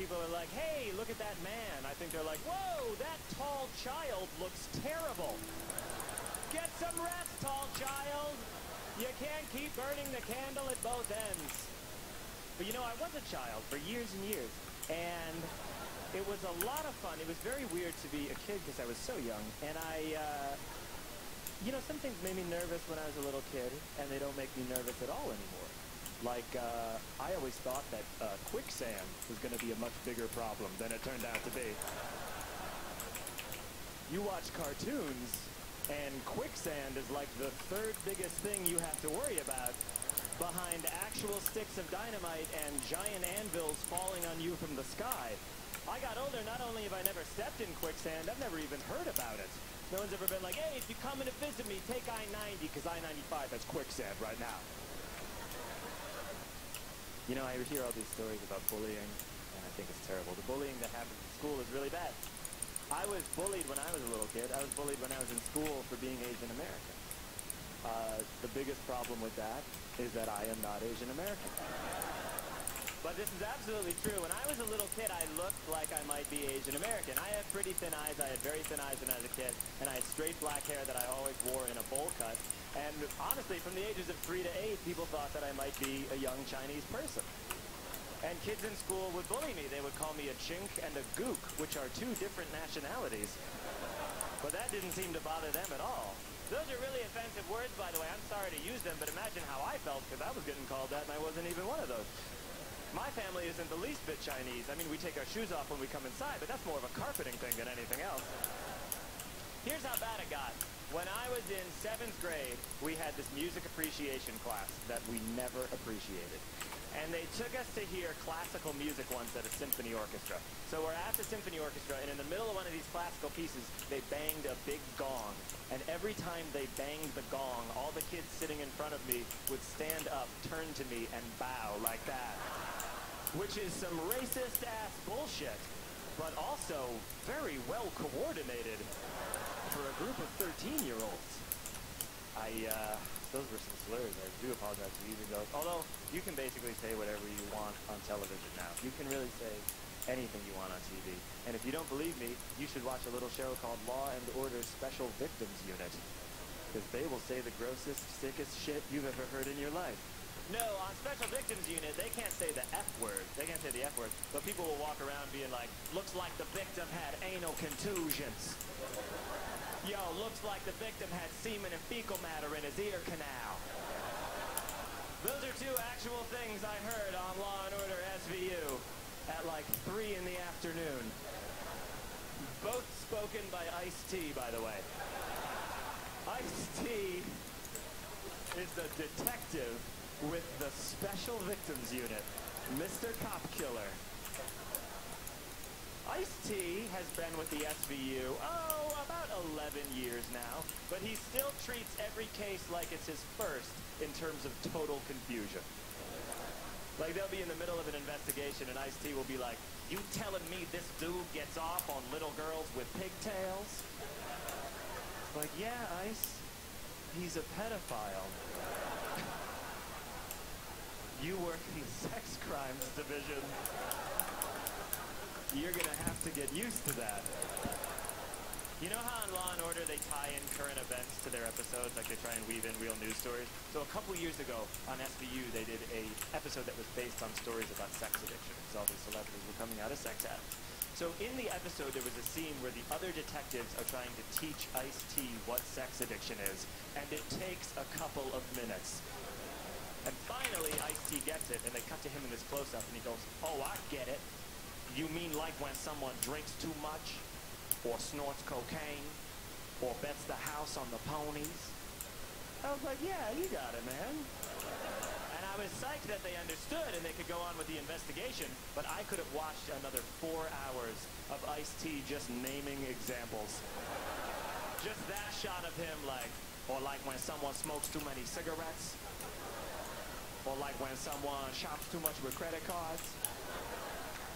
people are like, hey, look at that man. I think they're like, whoa, that tall child looks terrible. Get some rest, tall child. You can't keep burning the candle at both ends. But you know, I was a child for years and years, and it was a lot of fun. It was very weird to be a kid because I was so young, and you know, some things made me nervous when I was a little kid, and they don't make me nervous at all anymore. Like, I always thought that quicksand was going to be a much bigger problem than it turned out to be. You watch cartoons, and quicksand is like the third biggest thing you have to worry about, behind actual sticks of dynamite and giant anvils falling on you from the sky. I got older, not only have I never stepped in quicksand, I've never even heard about it. No one's ever been like, hey, if you come in to visit me, take I-90, because I-95, that's quicksand right now. You know, I hear all these stories about bullying, and I think it's terrible. The bullying that happens in school is really bad. I was bullied when I was a little kid. I was bullied when I was in school for being Asian American. The biggest problem with that is that I am not Asian American. But this is absolutely true. When I was a little kid, I looked like I might be Asian American. I had pretty thin eyes. I had very thin eyes when I was a kid. And I had straight black hair that I always wore in a bowl cut. And honestly, from the ages of 3 to 8, people thought that I might be a young Chinese person. And kids in school would bully me. They would call me a chink and a gook, which are two different nationalities. But that didn't seem to bother them at all. Those are really offensive words, by the way. I'm sorry to use them, but imagine how I felt, because I was getting called that, and I wasn't even one of those. My family isn't the least bit Chinese. I mean, we take our shoes off when we come inside, but that's more of a carpeting thing than anything else. Here's how bad it got. When I was in 7th grade, we had this music appreciation class that we never appreciated. And they took us to hear classical music once at a symphony orchestra. So we're at the symphony orchestra, and in the middle of one of these classical pieces, they banged a big gong. And every time they banged the gong, all the kids sitting in front of me would stand up, turn to me, and bow like that. Which is some racist-ass bullshit, but also very well coordinated for a group of 13-year-olds. Those were some slurs. I do apologize for using those. Although, you can basically say whatever you want on television now. You can really say anything you want on TV. And if you don't believe me, you should watch a little show called Law and Order Special Victims Unit. Because they will say the grossest, sickest shit you've ever heard in your life. No, on Special Victims Unit, they can't say the F word. They can't say the F word. But people will walk around being like, looks like the victim had anal contusions. Yo, looks like the victim had semen and fecal matter in his ear canal. Those are two actual things I heard on Law and Order SVU at like 3 in the afternoon. Both spoken by Ice-T, by the way. Ice-T is the detective with the Special Victims Unit, Mr. Cop Killer. Ice-T has been with the SVU, about 11 years now, but he still treats every case like it's his first in terms of total confusion. Like, they'll be in the middle of an investigation and Ice-T will be like, you telling me this dude gets off on little girls with pigtails? Like, yeah, Ice, he's a pedophile. You work in the sex crimes division. You're gonna have to get used to that. You know how on Law and Order they tie in current events to their episodes, like they try and weave in real news stories? So a couple years ago on SVU, they did a episode that was based on stories about sex addiction, because all these celebrities were coming out as sex addicts. So in the episode, there was a scene where the other detectives are trying to teach Ice-T what sex addiction is, and it takes a couple of minutes. And finally, Ice-T gets it, and they cut to him in this close-up, and he goes, oh, I get it. You mean like when someone drinks too much, or snorts cocaine, or bets the house on the ponies? I was like, yeah, you got it, man. And I was psyched that they understood and they could go on with the investigation, but I could have watched another 4 hours of Ice-T just naming examples. Just that shot of him like, or like when someone smokes too many cigarettes, or like when someone shops too much with credit cards,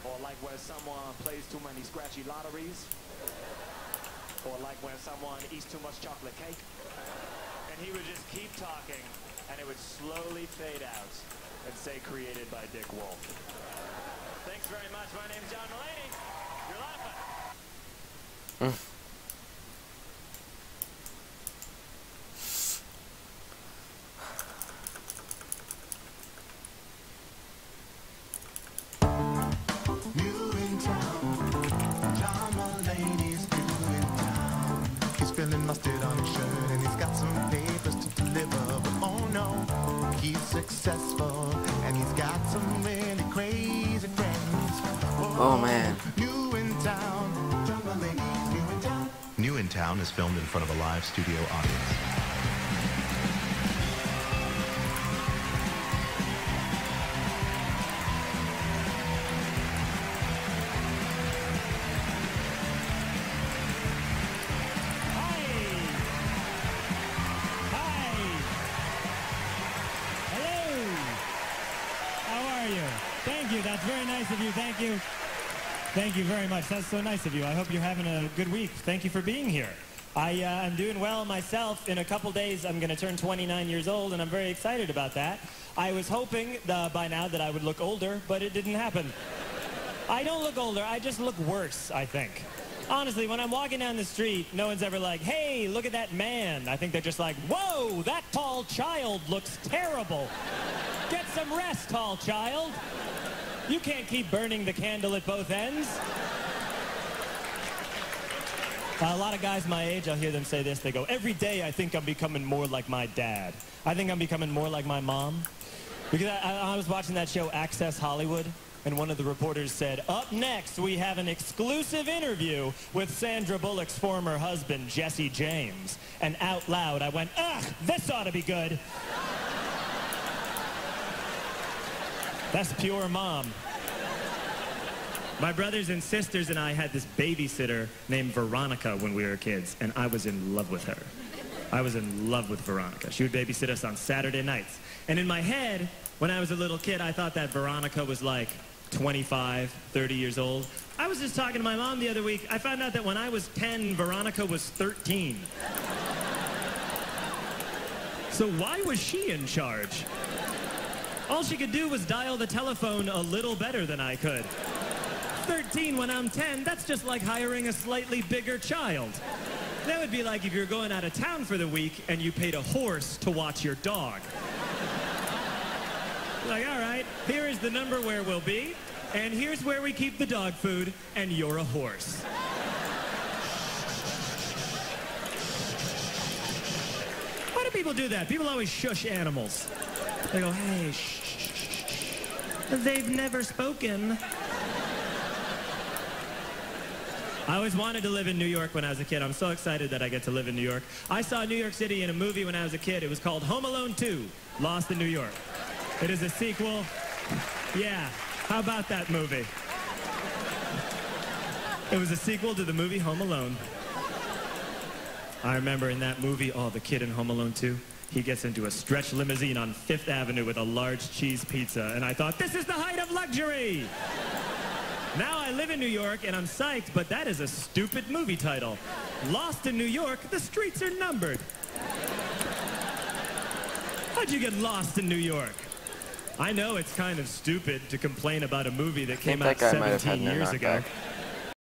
or like when someone plays too many scratchy lotteries, or like when someone eats too much chocolate cake. And he would just keep talking, and it would slowly fade out and say created by Dick Wolf. Thanks very much. much. My name's John Mulaney. You're laughing. New in town, John Mulaney's new in town. He's feeling mustard on his shirt and he's got some papers to deliver. But oh no, he's successful and he's got some really crazy friends. Oh man. New in town, John Mulaney's new in town. New in Town is filmed in front of a live studio audience. Thank you. That's very nice of you. Thank you. Thank you very much. That's so nice of you. I hope you're having a good week. Thank you for being here. I'm doing well myself. In a couple days, I'm going to turn 29 years old, and I'm very excited about that. I was hoping by now that I would look older, but it didn't happen. I don't look older. I just look worse, I think. Honestly, when I'm walking down the street, no one's ever like, hey, look at that man. I think they're just like, whoa, that tall child looks terrible. Get some rest, tall child. You can't keep burning the candle at both ends. A lot of guys my age, I'll hear them say this. They go, every day I think I'm becoming more like my dad. I think I'm becoming more like my mom. Because I was watching that show, Access Hollywood, and one of the reporters said, up next we have an exclusive interview with Sandra Bullock's former husband, Jesse James. And out loud I went, ugh, this ought to be good. That's pure mom. My brothers and sisters and I had this babysitter named Veronica when we were kids, and I was in love with her. I was in love with Veronica. She would babysit us on Saturday nights. And in my head, when I was a little kid, I thought that Veronica was like 25, 30 years old. I was just talking to my mom the other week. I found out that when I was 10, Veronica was 13. So why was she in charge? All she could do was dial the telephone a little better than I could. 13 when I'm 10, that's just like hiring a slightly bigger child. That would be like if you're going out of town for the week and you paid a horse to watch your dog. Like, all right, here is the number where we'll be, and here's where we keep the dog food, and you're a horse. Why do people do that? People always shush animals. They go, hey, shh, shh, shh, shh. They've never spoken. I always wanted to live in New York when I was a kid. I'm so excited that I get to live in New York. I saw New York City in a movie when I was a kid. It was called Home Alone 2, Lost in New York. It is a sequel. Yeah, how about that movie? It was a sequel to the movie Home Alone. I remember in that movie, oh, the kid in Home Alone 2, he gets into a stretch limousine on 5th Avenue with a large cheese pizza, and I thought, this is the height of luxury! Now I live in New York, and I'm psyched, but that is a stupid movie title. Lost in New York, the streets are numbered. How'd you get lost in New York? I know it's kind of stupid to complain about a movie that came out 17 years ago.